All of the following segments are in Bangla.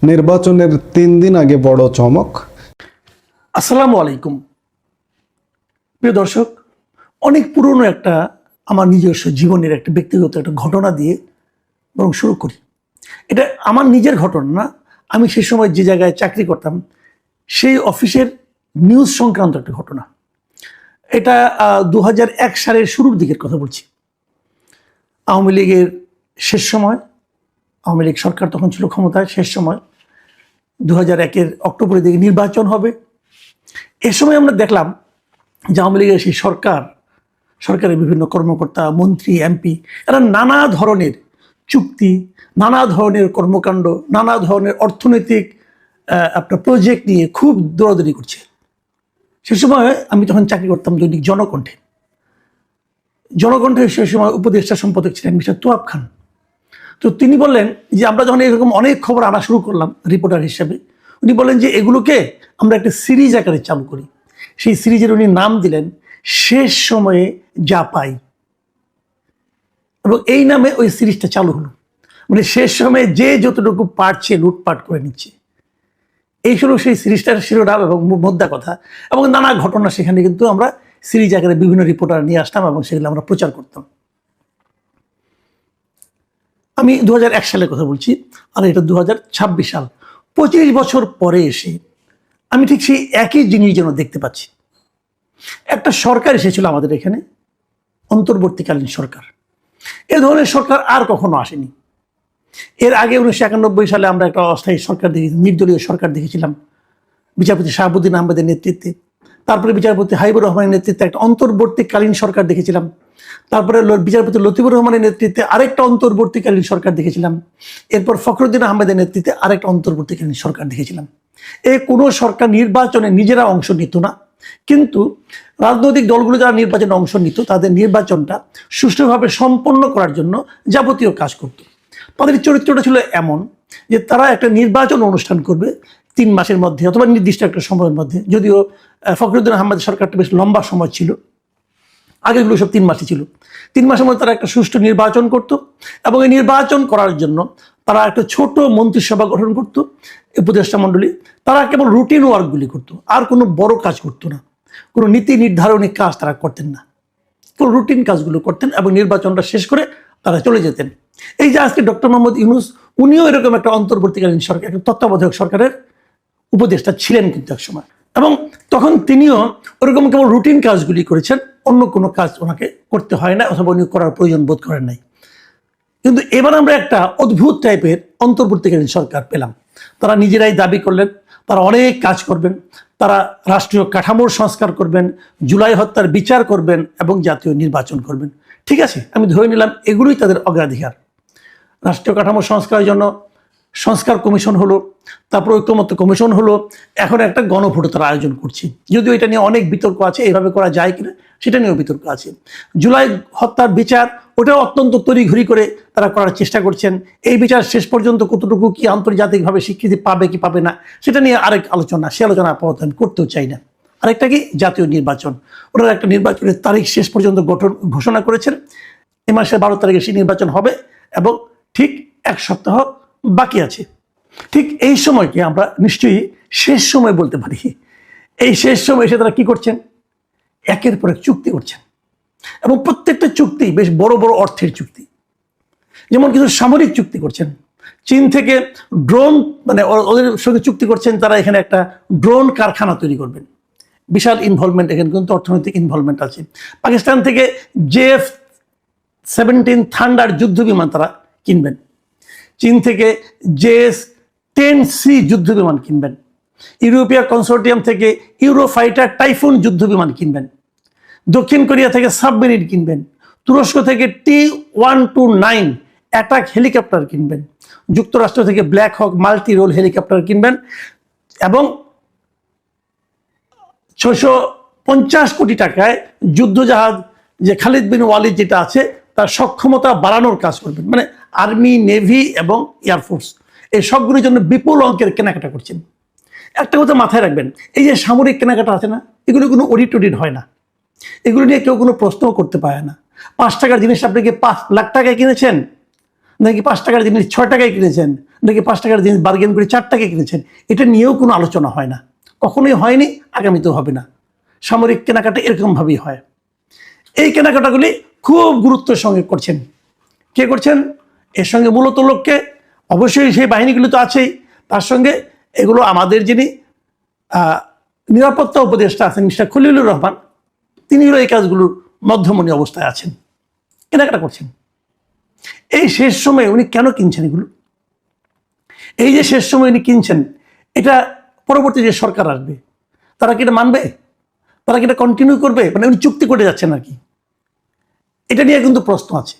নির্বাচনের 3 দিন আগে বড় চমক। আসসালামু আলাইকুম প্রিয় দর্শক, অনেক পুরনো একটা আমার নিজস্ব জীবনের একটা ব্যক্তিগত একটা ঘটনা দিয়ে বরং শুরু করি। এটা আমার নিজের ঘটনা না, আমি সে সময় যে জায়গায় চাকরি করতাম সেই অফিসের নিউজ সংক্রান্ত একটা ঘটনা। এটা 2001 সালের শুরুর দিকের কথা বলছি। আওয়ামী লীগের শেষ সময়, আওয়ামী লীগ সরকার তখন ছিল ক্ষমতায়, শেষ সময় 2001-এর অক্টোবরের দিকে নির্বাচন হবে। এ সময় আমরা দেখলাম যে আওয়ামী লীগের সেই সরকারের বিভিন্ন কর্মকর্তা, মন্ত্রী, এমপি, এরা নানা ধরনের চুক্তি, নানা ধরনের কর্মকাণ্ড, নানা ধরনের অর্থনৈতিক আপনার প্রজেক্ট নিয়ে খুব দৌড়াদৌড়ি করছে। সে সময় আমি তখন চাকরি করতাম দৈনিক জনকণ্ঠে সে সময় উপদেষ্টা সম্পাদক ছিলেন মিস্টার তোয়াব খান। তো তিনি বললেন যে আমরা যখন এরকম অনেক খবর আনা শুরু করলাম রিপোর্টার হিসেবে, উনি বলেন যে এগুলোকে আমরা একটা সিরিজ আকারে চালু করি। সেই সিরিজের উনি নাম দিলেন শেষ সময়ে যা পাই, এবং এই নামে ওই সিরিজটা চালু হলো। মানে শেষ সময়ে যে যতটুকু পারছে লুটপাট করে নিচ্ছে, এই হলো সেই সিরিজটার শিরোনাম এবং মোদ্দা কথা। এবং নানা ঘটনা সেখানে কিন্তু আমরা সিরিজ আকারে বিভিন্ন রিপোর্টার নিয়ে আসতাম এবং সেগুলো আমরা প্রচার করতাম। আমি 2001 সালের কথা বলছি, আর এটা 2026 সাল। 25 বছর পরে এসে আমি ঠিক সেই একই জিনিস যেন দেখতে পাচ্ছি। একটা সরকার এসেছিল আমাদের এখানে, অন্তর্বর্তীকালীন সরকার। এ ধরনের সরকার আর কখনো আসেনি। এর আগে 1991 সালে আমরা একটা অস্থায়ী সরকার দেখেছি, নির্দলীয় সরকার দেখেছিলাম বিচারপতি শাহাবুদ্দিন আহমেদের নেতৃত্বে। তারপরে বিচারপতি হাবিবুর রহমানের নেতৃত্বে একটা অন্তর্বর্তীকালীন সরকার দেখেছিলাম। তারপরে বিচারপতি লতিফুর রহমানের নেতৃত্বে আরেকটা অন্তর্বর্তীকালীন সরকার দেখেছিলাম। এরপর ফখরুদ্দিন আহমেদের নেতৃত্বে আরেকটা অন্তর্বর্তীকালীন সরকার দেখেছিলাম। কোনো সরকার নির্বাচনে নিজেরা অংশ নিত না, কিন্তু রাজনৈতিক দলগুলো যারা নির্বাচনে অংশ নিত তাদের নির্বাচনটা সুষ্ঠুভাবে সম্পন্ন করার জন্য যাবতীয় কাজ করত। তাদের চরিত্রটা ছিল এমন যে তারা একটা নির্বাচন অনুষ্ঠান করবে 3 মাসের মধ্যে অথবা নির্দিষ্ট একটা সময়ের মধ্যে। যদিও ফখরুদ্দিন আহমেদের সরকারটা বেশ লম্বা সময় ছিল, আগেগুলো সব 3 মাসই ছিল। 3 মাসের মধ্যে তারা একটা সুষ্ঠু নির্বাচন করত, এবং এই নির্বাচন করার জন্য তারা একটা ছোট মন্ত্রিসভা গঠন করত, উপদেষ্টা মণ্ডলী। তারা কেবল রুটিন ওয়ার্কগুলি করত, আর কোনো বড় কাজ করতো না, কোনো নীতি নির্ধারণী কাজ তারা করতেন না, কোনো রুটিন কাজগুলো করতেন এবং নির্বাচনটা শেষ করে তারা চলে যেতেন। এই যে আজকে ডক্টর মোহাম্মদ ইউনূস, উনিও এরকম একটা অন্তর্বর্তীকালীন সরকার, একটা তত্ত্বাবধায়ক সরকারের উপদেষ্টা ছিলেন কিন্তু এক সময়, এবং তখন তিনিও ওরকম কেবল রুটিন কাজগুলি করেছেন, অন্য কোনো কাজ ওনাকে করতে হয় না অথবা উনি করার প্রয়োজন বোধ করেন নাই। কিন্তু এবার আমরা একটা অদ্ভুত টাইপের অন্তর্বর্তীকালীন সরকার পেলাম। তারা নিজেরাই দাবি করলেন তারা অনেক কাজ করবেন, তারা রাষ্ট্রীয় কাঠামোর সংস্কার করবেন, জুলাই হত্যার বিচার করবেন এবং জাতীয় নির্বাচন করবেন। ঠিক আছে, আমি ধরে নিলাম এগুলোই তাদের অগ্রাধিকার। রাষ্ট্রীয় কাঠামো সংস্কারের জন্য সংস্কার কমিশন হলো, তারপর ঐক্যমত্য কমিশন হলো, এখন একটা গণভোট তারা আয়োজন করছে। যদিও এটা নিয়ে অনেক বিতর্ক আছে, এইভাবে করা যায় কিনা সেটা নিয়েও বিতর্ক আছে। জুলাই হত্যার বিচার, ওটাও অত্যন্ত তড়িঘড়ি করে তারা করার চেষ্টা করছেন। এই বিচার শেষ পর্যন্ত কতটুকু কি আন্তর্জাতিকভাবে স্বীকৃতি পাবে কি পাবে না সেটা নিয়ে আরেক আলোচনা, সে আলোচনা আপাতত আমি করতেও চাই না। আরেকটা কি জাতীয় নির্বাচন, ওনারা একটা নির্বাচনের তারিখ শেষ পর্যন্ত ঘোষণা করেছেন। এ মাসের 12 তারিখে সেই নির্বাচন হবে এবং ঠিক 1 সপ্তাহ বাকি আছে। ঠিক এই সময়কে আমরা নিশ্চয়ই শেষ সময় বলতে পারি। এই শেষ সময় এসে তারা কি করছেন, একের পর এক চুক্তি করছেন, এবং প্রত্যেকটা চুক্তি বেশ বড় বড় অর্থের চুক্তি। যেমন কিছু সামরিক চুক্তি করছেন, চীন থেকে ড্রোন, মানে ওদের সঙ্গে চুক্তি করছেন তারা এখানে একটা ড্রোন কারখানা তৈরি করবেন। বিশাল ইনভলভমেন্ট, এখানে কিন্তু অর্থনৈতিক ইনভলভমেন্ট আছে। পাকিস্তান থেকে JF-17 থান্ডার যুদ্ধ বিমান তারা কিনবেন। চীন থেকে JS-10C যুদ্ধ বিমান কিনবেন। ইউরোপীয় কনসোর্টিয়াম থেকে ইউরোফাইটার টাইফুন যুদ্ধ বিমান কিনবেন। দক্ষিণ কোরিয়া থেকে সাবমেরিন কিনবেন। তুরস্ক থেকে T-129 অ্যাটাক হেলিকপ্টার কিনবেন। যুক্তরাষ্ট্র থেকে ব্ল্যাক হক মাল্টি রোল হেলিকপ্টার কিনবেন, এবং 650 কোটি টাকায় যুদ্ধজাহাজ, যে খালিদ বিন ওয়ালিদ যেটা আছে, তার সক্ষমতা বাড়ানোর কাজ করবেন। মানে আর্মি, নেভি এবং এয়ারফোর্স, এই সবগুলির জন্য বিপুল অঙ্কের কেনাকাটা করছেন। একটা কথা মাথায় রাখবেন, এই যে সামরিক কেনাকাটা আছে না, এগুলো কোনো অডিট হয় না, এগুলো নিয়ে কেউ কোনো প্রশ্নও করতে পারে না। 5 টাকার জিনিস আপনি কি 5 লাখ টাকায় কিনেছেন, নাকি 5 টাকার জিনিস 6 টাকায় কিনেছেন, নাকি 5 টাকার জিনিস বার্গেন করে 4 টাকায় কিনেছেন, এটা নিয়েও কোনো আলোচনা হয় না, কখনোই হয়নি, আগামীতেও হবে না। সামরিক কেনাকাটা এরকমভাবেই হয়। এই কেনাকাটাগুলি খুব গুরুত্বের সঙ্গে করছেন। কে করছেন? এর সঙ্গে মূলত লোককে, অবশ্যই সেই বাহিনীগুলি তো আছেই, তার সঙ্গে এগুলো আমাদের যিনি নিরাপত্তা উপদেষ্টা আছেন মিস্টার খলিলুর রহমান, তিনি হলো এই কাজগুলোর মধ্যমণি অবস্থায় আছেন, কেনাকাটা করছেন। এই শেষ সময়ে উনি কেন কিনছেন এগুলো? এই যে শেষ সময় উনি কিনছেন, এটা পরবর্তী যে সরকার আসবে তারা কি এটা মানবে? তারা কি এটা কন্টিনিউ করবে? মানে উনি চুক্তি করে যাচ্ছেন আর কি, এটা নিয়ে কিন্তু প্রশ্ন আছে।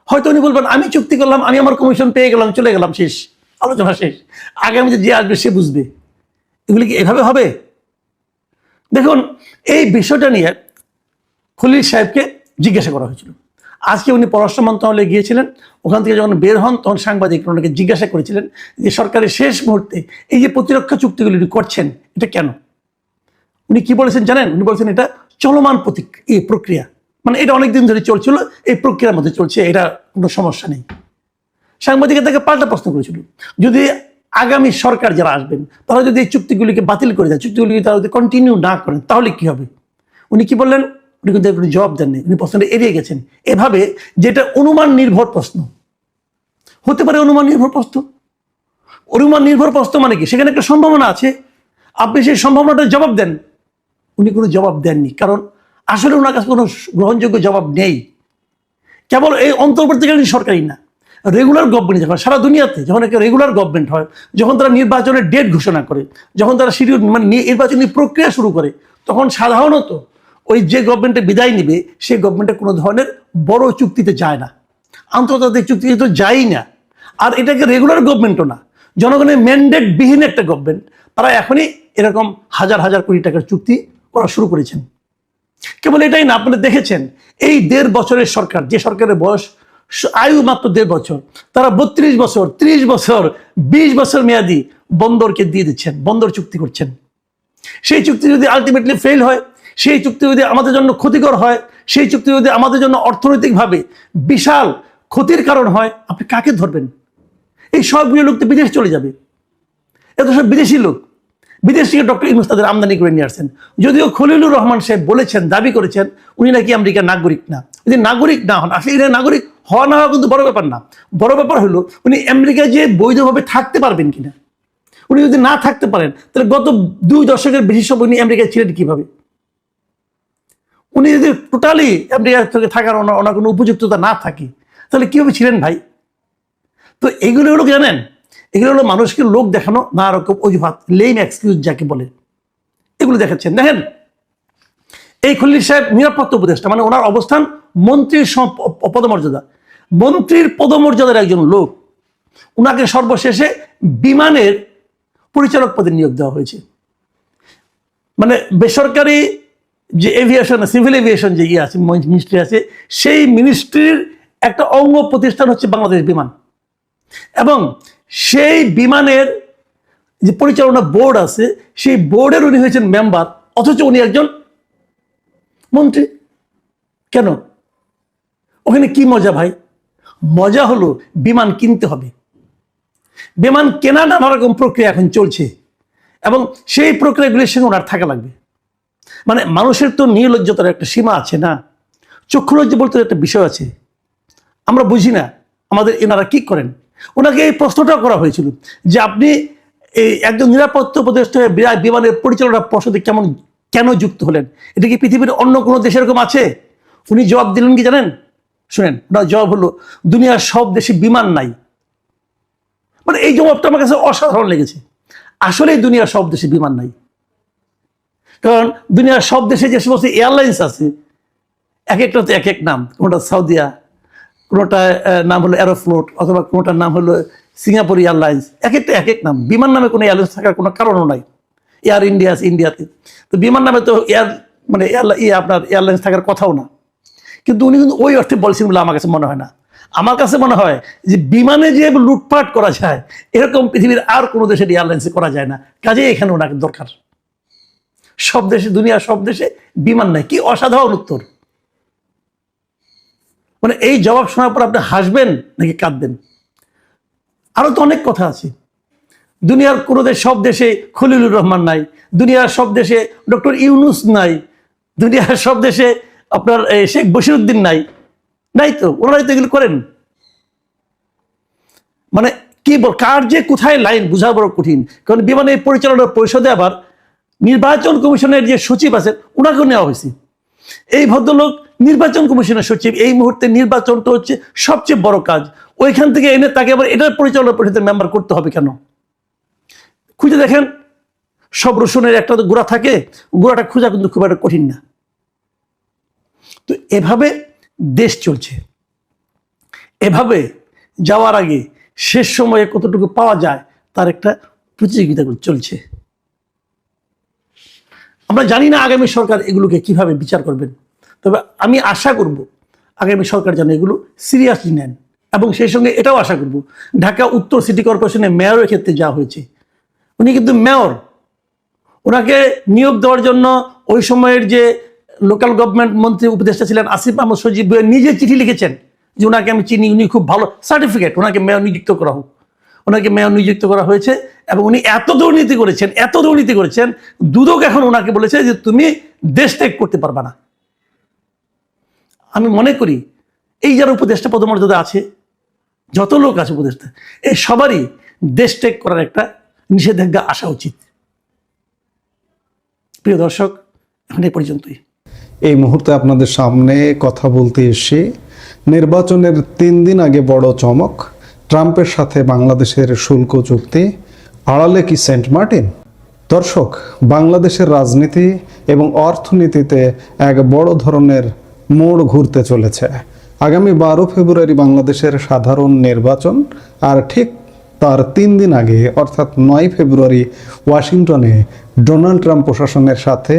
হয়তো উনি বলবেন আমি চুক্তি করলাম, আমি আমার কমিশন পেয়ে গেলাম, চলে গেলাম, শেষ, আলোচনা শেষ, আগামীতে যে আসবে সে বুঝবে। এগুলি কি এভাবে হবে? দেখুন, এই বিষয়টা নিয়ে খলিল সাহেবকে জিজ্ঞাসা করা হয়েছিল। আজকে উনি পররাষ্ট্র মন্ত্রণালয়ে গিয়েছিলেন, ওখান থেকে যখন বের হন তখন সাংবাদিকরা ওনাকে জিজ্ঞাসা করেছিলেন যে সরকারের শেষ মুহূর্তে এই যে প্রতিরক্ষা চুক্তিগুলি করছেন এটা কেন? উনি কি বলেছেন জানেন? উনি বলেছেন এটা চলমান প্রক্রিয়া, মানে এটা অনেকদিন ধরে চলছিল, এই প্রক্রিয়ার মধ্যে চলছে, এটা কোনো সমস্যা নেই। সাংবাদিকের তাকে পাল্টা প্রশ্ন করেছিল, যদি আগামী সরকার যারা আসবেন তারা যদি এই চুক্তিগুলিকে বাতিল করে দেয়, চুক্তিগুলিকে তারা যদি কন্টিনিউ না করেন তাহলে কি হবে? উনি কি বললেন? উনি কিন্তু কোনো জবাব দেননি, উনি প্রশ্নটা এড়িয়ে গেছেন এভাবে, যেটা অনুমান নির্ভর প্রশ্ন হতে পারে। অনুমান নির্ভর প্রশ্ন, অনুমান নির্ভর প্রশ্ন মানে কি? সেখানে একটা সম্ভাবনা আছে, আপনি সেই সম্ভাবনাটার জবাব দেন। উনি কোনো জবাব দেননি, কারণ আসলে ওনার কাছে কোনো গ্রহণযোগ্য জবাব নেই। কেবল এই অন্তর্বর্তীকালীন সরকারই না, রেগুলার গভর্নমেন্ট যখন সারা দুনিয়াতে যখন একটা রেগুলার গভর্নমেন্ট হয়, যখন তারা নির্বাচনের ডেট ঘোষণা করে, যখন তারা শিডিউল মানে নির্বাচনী প্রক্রিয়া শুরু করে, তখন সাধারণত ওই যে গভর্নমেন্টে বিদায় নিবে সেই গভর্নমেন্টে কোনো ধরনের বড় চুক্তিতে যায় না, আন্তর্জাতিক চুক্তিতে তো যায়ই না। আর এটাকে রেগুলার গভর্নমেন্টও না, জনগণের ম্যান্ডেট বিহীন একটা গভর্নমেন্ট, তারা এখনই এরকম হাজার হাজার কোটি টাকার চুক্তি করা শুরু করেছেন। কেবল এটাই না, আপনারা দেখেছেন এই 1.5 বছরের সরকার, যে সরকারের বয়স আয়ু মাত্র 1.5 বছর, তারা 32 বছর, 30 বছর, 20 বছর মেয়াদি বন্দরকে দিয়ে দিচ্ছেন, বন্দর চুক্তি করছেন। সেই চুক্তি যদি আলটিমেটলি ফেল হয়, সেই চুক্তি যদি আমাদের জন্য ক্ষতিকর হয়, সেই চুক্তি যদি আমাদের জন্য অর্থনৈতিকভাবে বিশাল ক্ষতির কারণ হয়, আপনি কাকে ধরবেন? এই সবগুলো লোক তো বিদেশ চলে যাবে, এত সব বিদেশি লোক, বিদেশ থেকে ডক্টর ইউনূস তাদের আমদানি করে নিয়ে আসছেন। যদিও খলিলুর রহমান সাহেব বলেছেন, দাবি করেছেন উনি নাকি আমেরিকার নাগরিক না। যদি নাগরিক না হন, আসলে এরা নাগরিক হওয়া না হওয়া কিন্তু বড় ব্যাপার না, বড় ব্যাপার হলো উনি আমেরিকায় যে বৈধভাবে থাকতে পারবেন কিনা। উনি যদি না থাকতে পারেন তাহলে গত 2 দশকের বেশি সময় উনি আমেরিকায় ছিলেন কিভাবে? উনি যদি টোটালি আমেরিকা থেকে থাকার ওনার কোনো উপযুক্ততা না থাকে তাহলে কিভাবে ছিলেন ভাই? তো এগুলো হলো জানেন, এগুলো হলো মানুষকে লোক দেখানো, না রকম অজুহাত, লেম এক্সকিউজ যাকে বলে, এগুলো দেখাচ্ছেন। দেখেন, এই খলিল সাহেব নিরাপত্তা উপদেষ্টা, মানে ওনার অবস্থান মন্ত্রীর পদমর্যাদা, মন্ত্রীর পদমর্যাদার একজন লোক, ওনাকে সর্বশেষে বিমানের পরিচালক পদে নিয়োগ দেওয়া হয়েছে। মানে বেসরকারি যে এভিয়েশন, সিভিল এভিয়েশন যে আছে, মিনিস্ট্রি আছে, সেই মিনিস্ট্রির একটা অঙ্গ প্রতিষ্ঠান হচ্ছে বাংলাদেশ বিমান, এবং সেই বিমানের যে পরিচালনা বোর্ড আছে সেই বোর্ডের উনি হয়েছেন মেম্বার, অথচ উনি একজন মন্ত্রী। কেন? ওখানে কি মজা ভাই? মজা হলো বিমান কিনতে হবে, বিমান কেনা নানা রকম প্রক্রিয়া এখন চলছে, এবং সেই প্রক্রিয়াগুলির সঙ্গে ওনার থাকা লাগবে। মানে মানুষের তো নির্লজ্জতার একটা সীমা আছে না, চক্ষুলজ্জা বলতে একটা বিষয় আছে, আমরা বুঝি না আমাদের এনারা কি করেন। ওনাকে এই প্রশ্নটাও করা হয়েছিল যে আপনি এই একজন নিরাপত্তা উপদেষ্টা হয়ে বিমানের পরিচালনা পর্ষদে কেন যুক্ত হলেন? এটা কি পৃথিবীর অন্য কোনো দেশে এরকম আছে? উনি জবাব দিলেন কি জানেন? শুনেন, ওনার জবাব হলো দুনিয়ার সব দেশে বিমান নাই। মানে এই জবাবটা আমার কাছে অসাধারণ লেগেছে। আসলে দুনিয়ার সব দেশে বিমান নাই, কারণ দুনিয়ার সব দেশে যে সমস্ত এয়ারলাইন্স আছে এক একটাতে এক এক নাম, কোনোটা সাউদিয়া, কোনোটার নাম হলো অ্যারোফ্লোট, অথবা কোনোটার নাম হলো সিঙ্গাপুর এয়ারলাইন্স, এক একটা এক এক নাম। বিমান নামে কোনো এয়ারলাইন্স থাকার কোনো কারণও নাই। এয়ার ইন্ডিয়া আছে ইন্ডিয়াতে, তো বিমান নামে তো আপনার এয়ারলাইন্স থাকার কথাও না। কিন্তু উনি কিন্তু ওই অর্থে বলছেন বলে আমার কাছে মনে হয় না। আমার কাছে মনে হয় যে বিমানে যে লুটপাট করা যায় এরকম পৃথিবীর আর কোনো দেশের এয়ারলাইন্সে করা যায় না, কাজেই এখানে ওনাকে দরকার। সব দেশে, দুনিয়ার সব দেশে বিমান নাই। কি অসাধারণ উত্তর! মানে এই জবাব শোনার পর আপনি হাসবেন নাকি কাঁদবেন? আরো তো অনেক কথা আছে। দুনিয়ার কোনো সব দেশে খলিলুর রহমান নাই, দুনিয়ার সব দেশে ডক্টর ইউনুস নাই, দুনিয়ার সব দেশে আপনার শেখ বশিরউদ্দিন নাই, নাই তো, ওনারাই তো এগুলো করেন। মানে কি বল, কার যে কোথায় লাইন বোঝা বড় কঠিন। কারণ বিমানে পরিচালনা পরিষদে আবার নির্বাচন কমিশনের যে সচিব আছেন ওনাকেও নেওয়া হয়েছে। এই ভদ্রলোক নির্বাচন কমিশনের সচিব, এই মুহূর্তে নির্বাচনটা হচ্ছে সবচেয়ে বড় কাজ, ওইখান থেকে এনে তাকে আবার এটার পরিচালনা পরিষদের মেম্বার করতে হবে কেন? খুঁজে দেখেন, সব রসুনের একটা তো গোড়া থাকে, গোড়াটা খোঁজা কিন্তু খুব একটা কঠিন না। তো এভাবে দেশ চলছে। এভাবে যাওয়ার আগে শেষ সময়ে কতটুকু পাওয়া যায় তার একটা প্রতিযোগিতা চলছে। আমরা জানি না আগামী সরকার এগুলোকে কিভাবে বিচার করবেন, তবে আমি আশা করব আগামী সরকার যেন এগুলো সিরিয়াসলি নেন। এবং সেই সঙ্গে এটাও আশা করব, ঢাকা উত্তর সিটি কর্পোরেশনের মেয়রের ক্ষেত্রে যা হয়েছে, উনি কিন্তু মেয়র, ওনাকে নিয়োগ দেওয়ার জন্য ওই সময়ের যে লোকাল গভর্নমেন্ট মন্ত্রী উপদেষ্টা ছিলেন আসিফ মাহমুদ সজীব নিজে চিঠি লিখেছেন যে ওনাকে আমি চিনি, উনি খুব ভালো, সার্টিফিকেট, ওনাকে মেয়র নিযুক্ত করা হোক। ওনাকে মেয়র নিযুক্ত করা হয়েছে এবং উনি এত দুর্নীতি করেছেন, দুদক এখন ওনাকে বলেছে যে তুমি দেশ ত্যাগ করতে পারবা না। আমি মনে করি এই যারা উপদেষ্টা পদমর্যাদা আছে, যত লোক আছে উপদেষ্টা, এই সবারই দেশ ত্যাগ করার একটা নিষেধাজ্ঞা আসা উচিত। প্রিয় দর্শক, এখন এই পর্যন্তই। এই মুহূর্তে আপনাদের সামনে কথা বলতে এসে নির্বাচনের 3 দিন আগে বড় চমক, ট্রাম্পের সাথে বাংলাদেশের শুল্ক চুক্তি, আড়ালে কি সেন্ট মার্টিন? দর্শক, বাংলাদেশের রাজনীতি এবং অর্থনীতিতে এক বড় ধরনের মোড় ঘুরতে চলেছে। আগামী 12 ফেব্রুয়ারি বাংলাদেশের সাধারণ নির্বাচন, আর ঠিক তার 3 দিন আগে অর্থাৎ 9 ফেব্রুয়ারি ওয়াশিংটনে ডোনাল্ড ট্রাম্প প্রশাসনের সাথে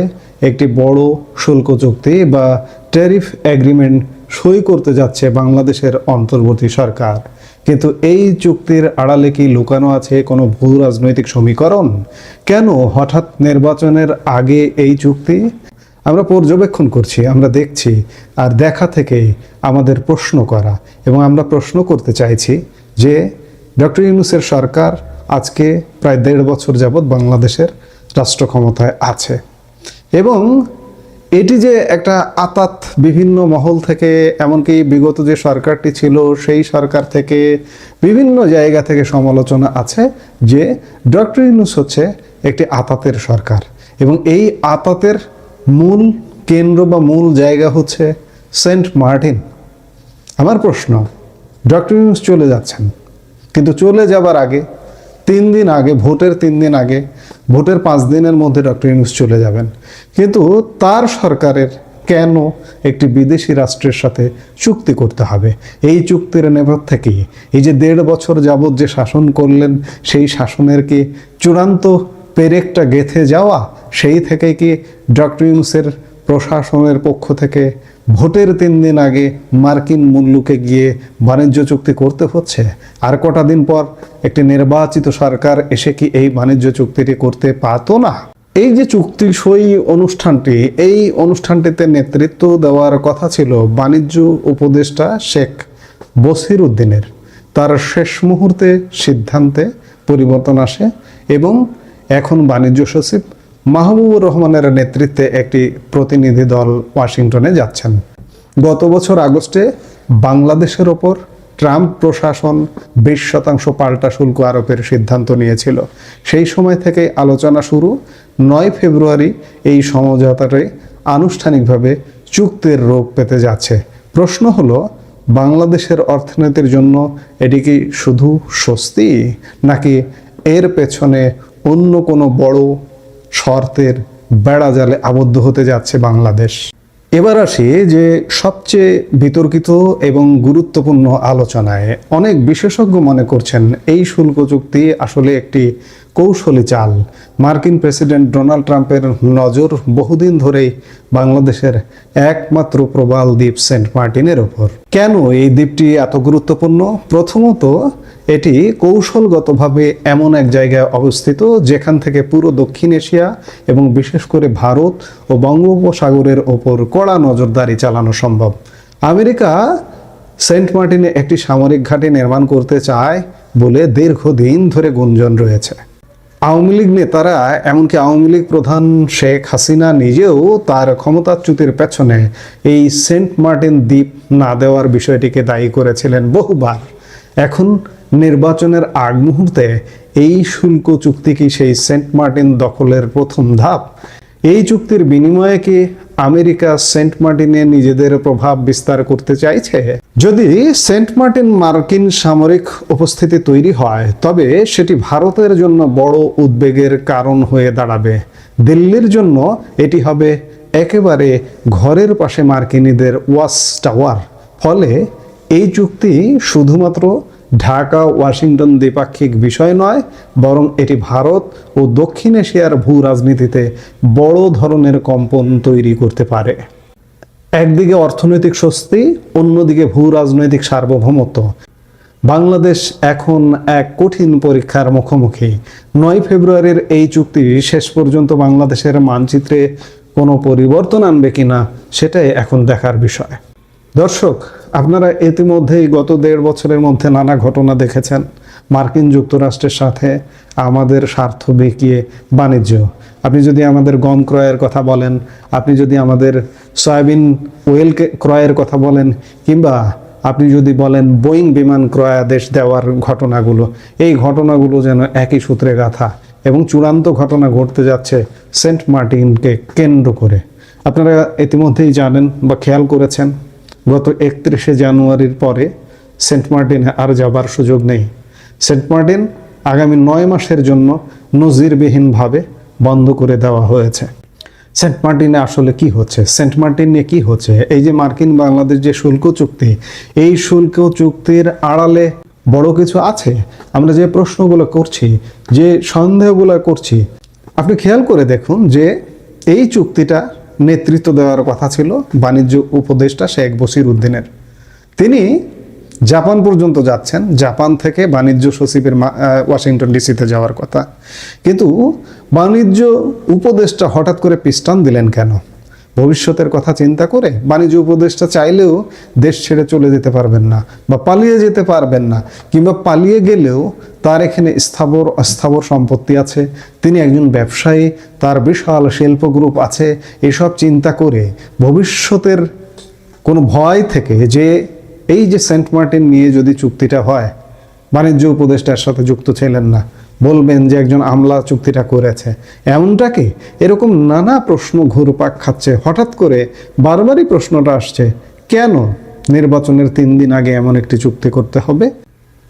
একটি বড় শুল্ক চুক্তি বা ট্যারিফ এগ্রিমেন্ট সই করতে যাচ্ছে বাংলাদেশের অন্তর্বর্তী সরকার। কিন্তু এই চুক্তির আড়ালে কি লুকানো আছে কোনো ভূ রাজনৈতিক সমীকরণ? কেন হঠাৎ নির্বাচনের আগে এই চুক্তি? আমরা পর্যবেক্ষণ করছি, আমরা দেখছি, আর দেখা থেকেই আমাদের প্রশ্ন করা, এবং আমরা প্রশ্ন করতে চাইছি যে ডক্টর ইউনূসের সরকার আজকে প্রায় 1.5 বছর যাবৎ বাংলাদেশের রাষ্ট্র ক্ষমতায় আছে, এবং এটি যে একটা আতাত বিভিন্ন মহল থেকে, এমনকি বিগত যে সরকারটি ছিল সেই সরকার থেকে, বিভিন্ন জায়গা থেকে সমালোচনা আছে যে ডক্টর ইউনূস হচ্ছে একটি আতাতের সরকার, এবং এই আতাতের মূল কেন্দ্র বা মূল জায়গা হচ্ছে সেন্ট মার্টিন। আমার প্রশ্ন, ডক্টর ইউনূস চলে যাচ্ছেন, কিন্তু চলে যাবার আগে 3 দিন আগে, ভোটের 3 দিন আগে, ভোটের 5 দিনের মধ্যে ডক্টর ইউনূস চলে যাবেন, কিন্তু তার সরকারের কেন একটি বিদেশি রাষ্ট্রের সাথে চুক্তি করতে হবে? এই চুক্তির নেপথ্যে কি এই যে 1.5 বছর যাবৎ যে শাসন করলেন, সেই শাসনের কি চূড়ান্ত পেরেকটা গেঁথে যাওয়া? সেই থেকে কি ডক্টর ইউনূসের প্রশাসনের পক্ষ থেকে ভোটের 3 দিন আগে মার্কিন মুল্লুকে গিয়ে বাণিজ্য চুক্তি করতে হচ্ছে? আর কটা দিন পর একটি নির্বাচিত সরকার এসে কি এই বাণিজ্য চুক্তিটি করতে পারতো না? এই যে চুক্তি সই অনুষ্ঠানটি, এই অনুষ্ঠানটিতে নেতৃত্ব দেওয়ার কথা ছিল বাণিজ্য উপদেষ্টা শেখ বশিরউদ্দিনের। তার শেষ মুহূর্তে সিদ্ধান্তে পরিবর্তন আসে এবং এখন বাণিজ্য সচিব মাহবুবুর রহমানের নেতৃত্বে একটি প্রতিনিধি দল ওয়াশিংটনে যাচ্ছেন। গত বছর আগস্টে বাংলাদেশের ওপর ট্রাম্প প্রশাসন 20% পাল্টা শুল্ক আরোপের সিদ্ধান্ত নিয়েছিল। সেই সময় থেকে আলোচনা শুরু। 9 ফেব্রুয়ারি এই সমঝোতাটি আনুষ্ঠানিকভাবে চুক্তির রূপ পেতে যাচ্ছে। প্রশ্ন হলো, বাংলাদেশের অর্থনীতির জন্য এটি কি শুধু স্বস্তি, নাকি এর পেছনে অন্য কোনো বড় শর্তের বেড়াজালে আবদ্ধ হতে যাচ্ছে বাংলাদেশ? এবার আসি যে সবচেয়ে বিতর্কিত এবং গুরুত্বপূর্ণ আলোচনায়। অনেক বিশেষজ্ঞ মনে করছেন এই শুল্ক চুক্তি আসলে একটি কৌশলী চাল। মার্কিন প্রেসিডেন্ট ডোনাল্ড ট্রাম্পের নজর বহুদিন ধরেই বাংলাদেশের একমাত্র প্রবাল দ্বীপ সেন্ট মার্টিনের ওপর। কেন এই দ্বীপটি এত গুরুত্বপূর্ণ? প্রথমত, এটি কৌশলগতভাবে এমন এক জায়গায় অবস্থিত যেখান থেকে পুরো দক্ষিণ এশিয়া এবং বিশেষ করে ভারত ও বঙ্গোপসাগরের ওপর কড়া নজরদারি চালানো সম্ভব। আমেরিকা সেন্ট মার্টিনে একটি সামরিক ঘাঁটি নির্মাণ করতে চায় বলে দীর্ঘদিন ধরে গুঞ্জন রয়েছে। আওয়ামী লীগ নেতারা, এমনকি আওয়ামী লীগ প্রধান শেখ হাসিনা নিজেও তার ক্ষমতাচ্যুতির পেছনে এই সেন্ট মার্টিন দ্বীপ না দেওয়ার বিষয়টিকে দায়ী করেছিলেন বহুবার। এখন নির্বাচনের আগ মুহূর্তে এই শুল্ক চুক্তি কি সেই সেন্ট মার্টিন দখলের প্রথম ধাপ? এই চুক্তির বিনিময়ে কি আমেরিকা সেন্ট মার্টিনে নিজেদের প্রভাব বিস্তার করতে চাইছে? যদি সেন্ট মার্টিন মার্কিন সামরিক উপস্থিতি তৈরি হয়, তবে সেটি ভারতের জন্য বড় উদ্বেগের কারণ হয়ে দাঁড়াবে। দিল্লির জন্য এটি হবে একেবারে ঘরের পাশে মার্কিনীদের ওয়াচ টাওয়ার। ফলে এই চুক্তি শুধুমাত্র ঢাকা ওয়াশিংটন দ্বিপাক্ষিক বিষয় নয়, বরং এটি ভারত ও দক্ষিণ এশিয়ার ভূ রাজনীতিতে বড় ধরনের কম্পন তৈরি করতে পারে। একদিকে অর্থনৈতিক স্বস্তি, অন্যদিকে ভূ রাজনৈতিক সার্বভৌমত্ব। বাংলাদেশ এখন এক কঠিন পরীক্ষার মুখোমুখি। 9 ফেব্রুয়ারির এই চুক্তি শেষ পর্যন্ত বাংলাদেশের মানচিত্রে কোনো পরিবর্তন আনবে কিনা, সেটাই এখন দেখার বিষয়। দর্শক, আপনারা ইতিমধ্যেই গত 1.5 বছরের মধ্যে নানা ঘটনা দেখেছেন। মার্কিন যুক্তরাষ্ট্রের সাথে আমাদের স্বার্থ বেঁকিয়ে বাণিজ্য। আপনি যদি আমাদের গম ক্রয়ের কথা বলেন, আপনি যদি আমাদের সয়াবিন ওয়েল ক্রয়ের কথা বলেন, কিংবা আপনি যদি বলেন বোয়িং বিমান ক্রয়াদেশ দেওয়ার ঘটনাগুলো, এই ঘটনাগুলো যেন একই সূত্রে গাঁথা এবং চূড়ান্ত ঘটনা ঘটতে যাচ্ছে সেন্ট মার্টিনকে কেন্দ্র করে। আপনারা ইতিমধ্যেই জানেন বা খেয়াল করেছেন, গত 31শে জানুয়ারির পরে সেন্ট মার্টিনে আর যাবার সুযোগ নেই। সেন্ট মার্টিন আগামী 9 মাসের জন্য নজিরবিহীনভাবে বন্ধ করে দেওয়া হয়েছে। সেন্ট মার্টিনে আসলে কি হচ্ছে, সেন্ট মার্টিন নিয়ে কি হচ্ছে? এই যে মার্কিন বাংলাদেশ যে শুল্ক চুক্তি, এই শুল্ক চুক্তির আড়ালে বড় কিছু আছে। আমরা যে প্রশ্নগুলো করছি, যে সন্দেহগুলো করছি, আপনি খেয়াল করে দেখুন যে এই চুক্তিটা নেতৃত্ব দেওয়ার কথা ছিল বাণিজ্য উপদেষ্টা শেখ বসিরউদ্দিনের। তিনি জাপান পর্যন্ত যাচ্ছেন, জাপান থেকে বাণিজ্য সচিবের ওয়াশিংটন ডিসিতে যাওয়ার কথা। কিন্তু বাণিজ্য উপদেষ্টা হঠাৎ করে পিস্টান দিলেন কেন? ভবিষ্যতের কথা চিন্তা করে? বাণিজ্য উপদেষ্টা চাইলেও দেশ ছেড়ে চলে যেতে পারবেন না, বা পালিয়ে যেতে পারবেন না, কিংবা পালিয়ে গেলেও তার এখানে স্থাবর অস্থাবর সম্পত্তি আছে, তিনি একজন ব্যবসায়ী, তার বিশাল শিল্প গ্রুপ আছে। এসব চিন্তা করে ভবিষ্যতের কোনো ভয় থেকে যে এই যে সেন্ট মার্টিন নিয়ে যদি চুক্তিটা হয়, বাণিজ্য উপদেষ্টার সাথে যুক্ত ছিলেন না, বলবেন যে একজন আমলা চুক্তিটা করেছে, এমনটা কি? এরকম নানা প্রশ্ন ঘুরপাক খাচ্ছে। হঠাৎ করে বারবারই প্রশ্নটা আসছে, কেন নির্বাচনের 3 দিন আগে এমন একটি চুক্তি করতে হবে?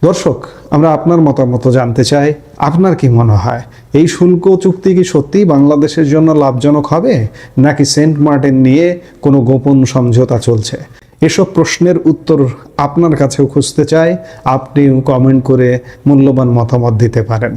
দর্শক, আমরা আপনার মতামত জানতে চাই। আপনার কি মনে হয়, এই শুল্ক চুক্তি কি সত্যিই বাংলাদেশের জন্য লাভজনক হবে, নাকি সেন্ট মার্টিন নিয়ে কোনো গোপন সমঝোতা চলছে? এসব প্রশ্নের উত্তর আপনার কাছেও খুঁজতে চাই। আপনিও কমেন্ট করে মূল্যবান মতামত দিতে পারেন।